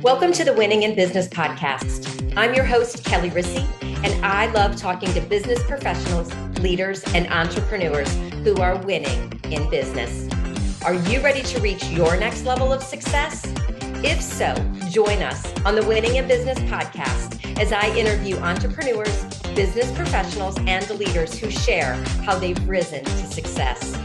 Welcome to the Winning in Business podcast. I'm your host, Kelli Risse, and I love talking to business professionals, leaders, and entrepreneurs who are winning in business. Are you ready to reach your next level of success? If so, join us on the Winning in Business podcast as I interview entrepreneurs, business professionals, and leaders who share how they've risen to success.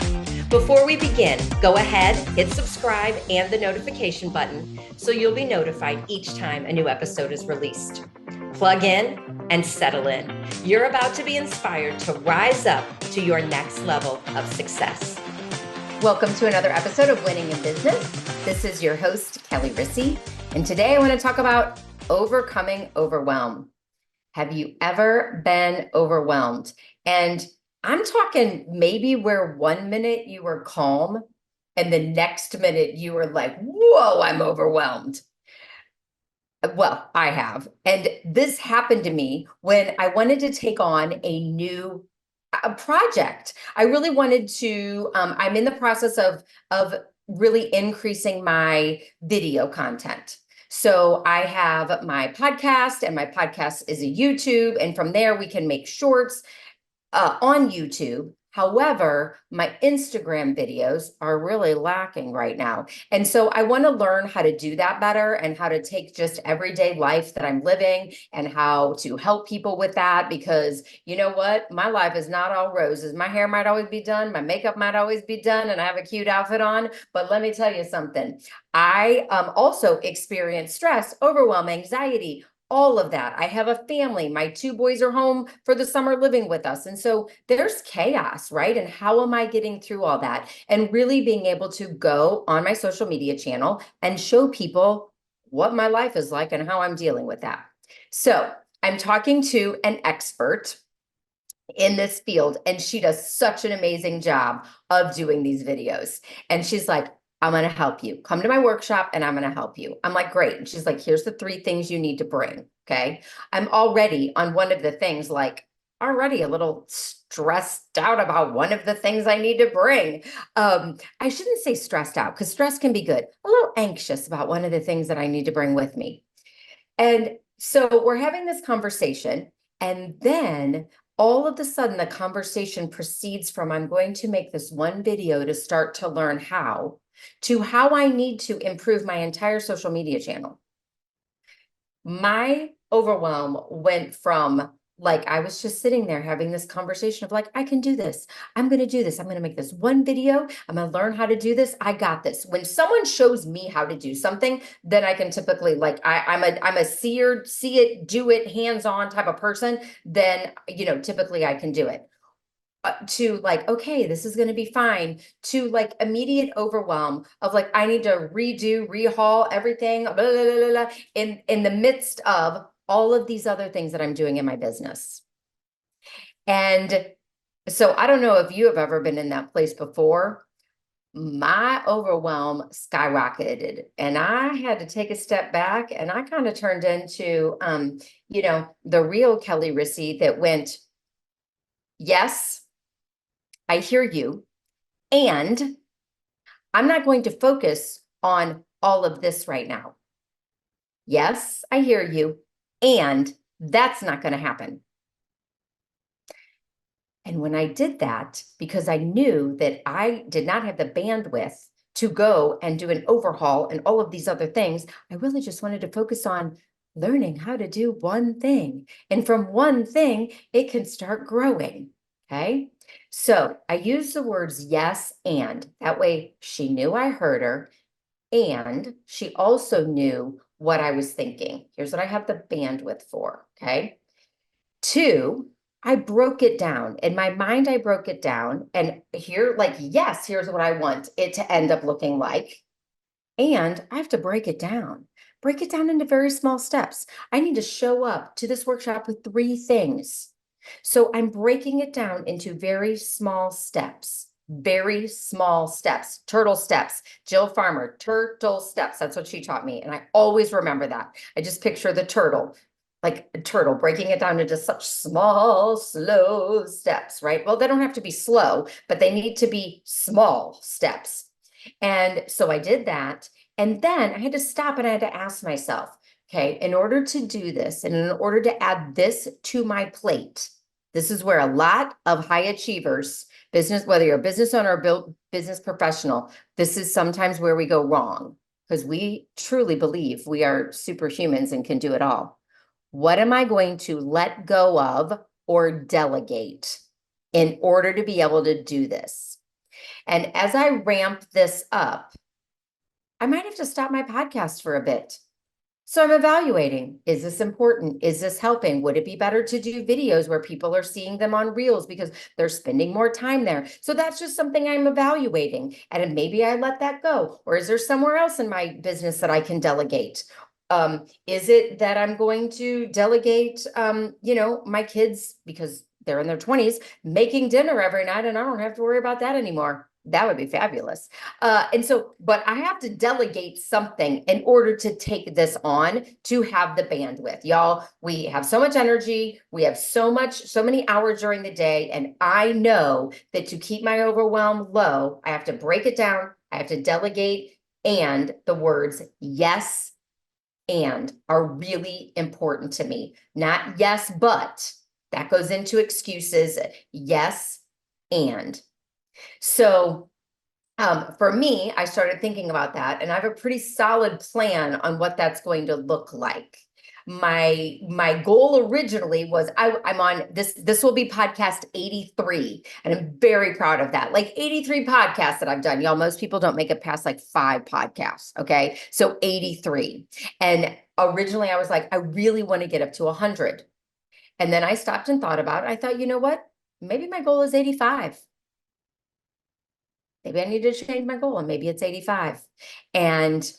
Before we begin, go ahead, hit subscribe and the notification button so you'll be notified each time a new episode is released. Plug in and settle in. You're about to be inspired to rise up to your next level of success. Welcome to another episode of Winning in Business. This is your host, Kelli Risse, and today I want to talk about overcoming overwhelm. Have you ever been overwhelmed? And I'm talking maybe where 1 minute you were calm and the next minute you were like, whoa, I'm overwhelmed. Well, I have. And this happened to me when I wanted to take on a new project. I really wanted to, I'm in the process of really increasing my video content. So I have my podcast, and my podcast is a YouTube, and from there we can make shorts on YouTube. However, my Instagram videos are really lacking right now. And so I want to learn how to do that better and how to take just everyday life that I'm living and how to help people with that, because you know what? My life is not all roses. My hair might always be done. My makeup might always be done, and I have a cute outfit on. But let me tell you something. I also experience stress, overwhelm, anxiety, all of that. I have a family. My 2 boys are home for the summer living with us. And so there's chaos, right? And how am I getting through all that? And really being able to go on my social media channel and show people what my life is like and how I'm dealing with that. So I'm talking to an expert in this field, and she does such an amazing job of doing these videos. And she's like, I'm going to help you. Come to my workshop and I'm going to help you. I'm like, great. And she's like, here's the 3 things you need to bring. Okay. I'm already on one of the things, like already a little stressed out about one of the things I need to bring. I shouldn't say stressed out, because stress can be good. A little anxious about one of the things that I need to bring with me. And so we're having this conversation, and then all of a sudden the conversation proceeds from, I'm going to make this one video to start to learn how, to how I need to improve my entire social media channel. My overwhelm went from, like, I was just sitting there having this conversation of like, I can do this. I'm going to do this. I'm going to make this one video. I'm going to learn how to do this. I got this. When someone shows me how to do something, then I can typically, like, I'm a see it, do it, hands-on type of person. Then, typically I can do it. To like, okay, this is going to be fine, to like immediate overwhelm of like, I need to rehaul everything, blah, blah, blah, blah, in the midst of all of these other things that I'm doing in my business. And so I don't know if you have ever been in that place before. My overwhelm skyrocketed, and I had to take a step back, and I kind of turned into, the real Kelli Risse that went, yes, I hear you, and I'm not going to focus on all of this right now. Yes, I hear you, and that's not going to happen. And when I did that, because I knew that I did not have the bandwidth to go and do an overhaul and all of these other things, I really just wanted to focus on learning how to do one thing. And from one thing, it can start growing. Okay. So I use the words yes and. That way she knew I heard her, and she also knew what I was thinking. Here's what I have the bandwidth for. Okay. 2, I broke it down. In my mind, I broke it down. And here, like, yes, here's what I want it to end up looking like. And I have to break it down into very small steps. I need to show up to this workshop with 3 things. So I'm breaking it down into very small steps, turtle steps. Jill Farmer, turtle steps. That's what she taught me. And I always remember that. I just picture the turtle like a turtle, breaking it down into such small, slow steps, right? Well, they don't have to be slow, but they need to be small steps. And so I did that. And then I had to stop and I had to ask myself, okay, in order to do this and in order to add this to my plate, this is where a lot of high achievers, business, whether you're a business owner or business professional, this is sometimes where we go wrong because we truly believe we are superhumans and can do it all. What am I going to let go of or delegate in order to be able to do this? And as I ramp this up, I might have to stop my podcast for a bit. So I'm evaluating, is this important? Is this helping? Would it be better to do videos where people are seeing them on Reels because they're spending more time there? So that's just something I'm evaluating. And maybe I let that go. Or is there somewhere else in my business that I can delegate? Is it that I'm going to delegate, my kids, because they're in their 20s, making dinner every night and I don't have to worry about that anymore? That would be fabulous. But I have to delegate something in order to take this on to have the bandwidth. Y'all, we have so much energy. We have so many hours during the day. And I know that to keep my overwhelm low, I have to break it down. I have to delegate. And the words yes and are really important to me. Not yes, but that goes into excuses. Yes, and. So for me, I started thinking about that, and I have a pretty solid plan on what that's going to look like. My goal originally was I'm on this will be podcast 83, and I'm very proud of that. Like 83 podcasts that I've done. Y'all, most people don't make it past like 5 podcasts. Okay, so 83. And originally I was like, I really want to get up to 100. And then I stopped and thought about it. I thought, you know what? Maybe my goal is 85. Maybe I need to change my goal and maybe it's 85. And,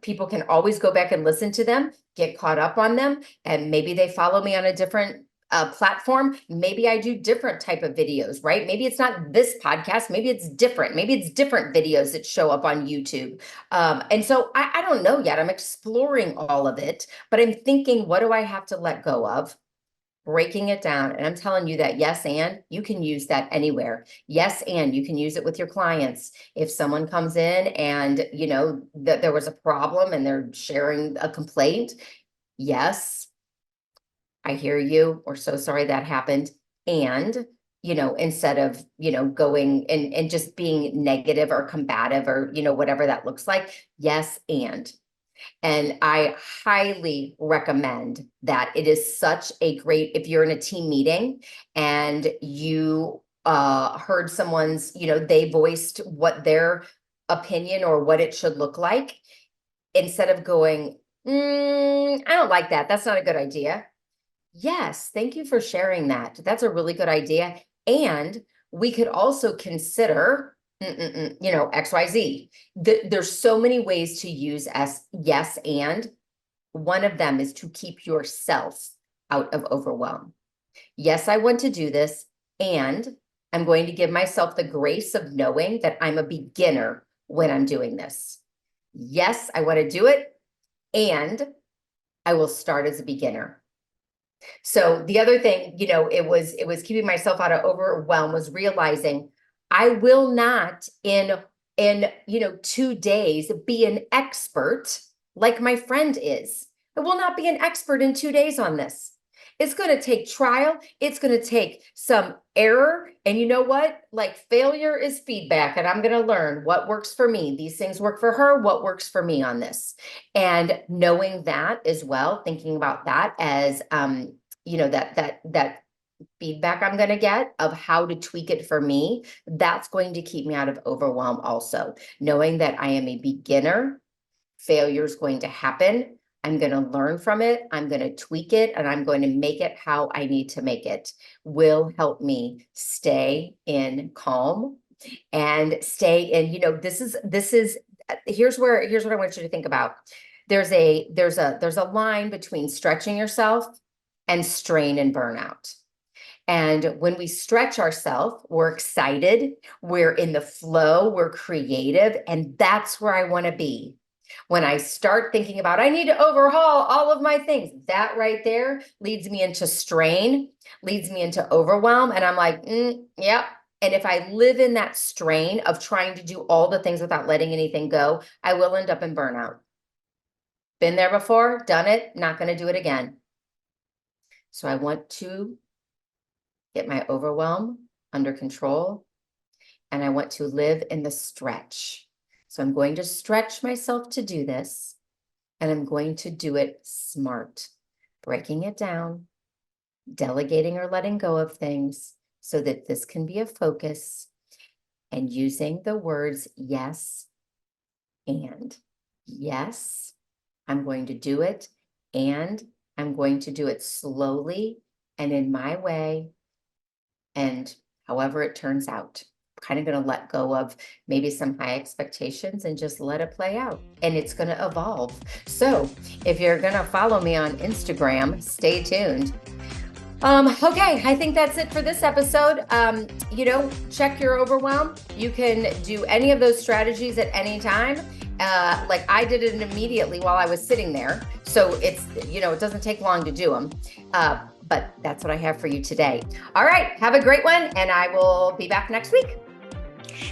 people can always go back and listen to them, get caught up on them. And maybe they follow me on a different platform. Maybe I do different type of videos, right? Maybe it's not this podcast. Maybe it's different. Maybe it's different videos that show up on YouTube. And so I don't know yet. I'm exploring all of it, but I'm thinking, what do I have to let go of? Breaking it down. And I'm telling you that yes, and you can use that anywhere. Yes, and you can use it with your clients. If someone comes in and, that there was a problem and they're sharing a complaint, yes, I hear you, or so sorry that happened. And, instead of, going and just being negative or combative or, whatever that looks like, yes, and I highly recommend that. It is such a great, if you're in a team meeting and you heard someone's, they voiced what their opinion or what it should look like, instead of going, I don't like that. That's not a good idea. Yes, thank you for sharing that. That's a really good idea. And we could also consider XYZ. There's so many ways to use as yes, and one of them is to keep yourself out of overwhelm. Yes, I want to do this, and I'm going to give myself the grace of knowing that I'm a beginner when I'm doing this. Yes, I want to do it, and I will start as a beginner. So the other thing, it was keeping myself out of overwhelm, was realizing I will not in 2 days be an expert like my friend is. I will not be an expert in 2 days on this. It's going to take trial. It's going to take some error. And you know what? Like, failure is feedback, and I'm going to learn what works for me. These things work for her. What works for me on this? And knowing that as well, thinking about that as, that feedback I'm going to get of how to tweak it for me, that's going to keep me out of overwhelm also. Knowing that I am a beginner, failure is going to happen. I'm going to learn from it. I'm going to tweak it, and I'm going to make it how I need to make it. Will help me stay in calm and stay in, here's what I want you to think about. There's a line between stretching yourself and strain and burnout. And when we stretch ourselves, we're excited, we're in the flow, we're creative, and that's where I want to be. When I start thinking about, I need to overhaul all of my things, that right there leads me into strain, leads me into overwhelm. And I'm like, yep. And if I live in that strain of trying to do all the things without letting anything go, I will end up in burnout. Been there before, done it, not going to do it again. So I want to get my overwhelm under control, and I want to live in the stretch. So I'm going to stretch myself to do this, and I'm going to do it smart, breaking it down, delegating or letting go of things so that this can be a focus, and using the words yes and. Yes, I'm going to do it, and I'm going to do it slowly and in my way, and however it turns out. Kind of going to let go of maybe some high expectations and just let it play out, and it's going to evolve. So if you're going to follow me on Instagram, stay tuned. Okay, I think that's it for this episode. Check your overwhelm. You can do any of those strategies at any time. Like I did it immediately while I was sitting there. So it's, it doesn't take long to do them. But that's what I have for you today. All right, have a great one, and I will be back next week.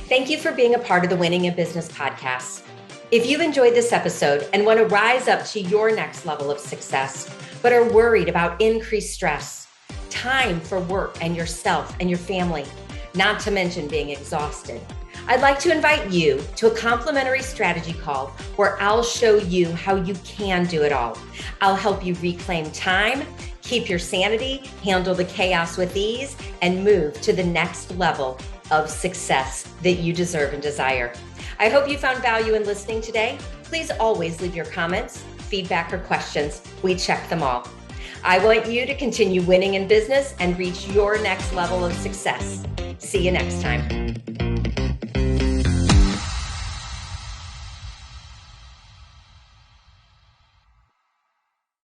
Thank you for being a part of the Winning in Business podcast. If you've enjoyed this episode and want to rise up to your next level of success, but are worried about increased stress, time for work and yourself and your family, not to mention being exhausted, I'd like to invite you to a complimentary strategy call where I'll show you how you can do it all. I'll help you reclaim time, keep your sanity, handle the chaos with ease, and move to the next level of success that you deserve and desire. I hope you found value in listening today. Please always leave your comments, feedback, or questions. We check them all. I want you to continue winning in business and reach your next level of success. See you next time.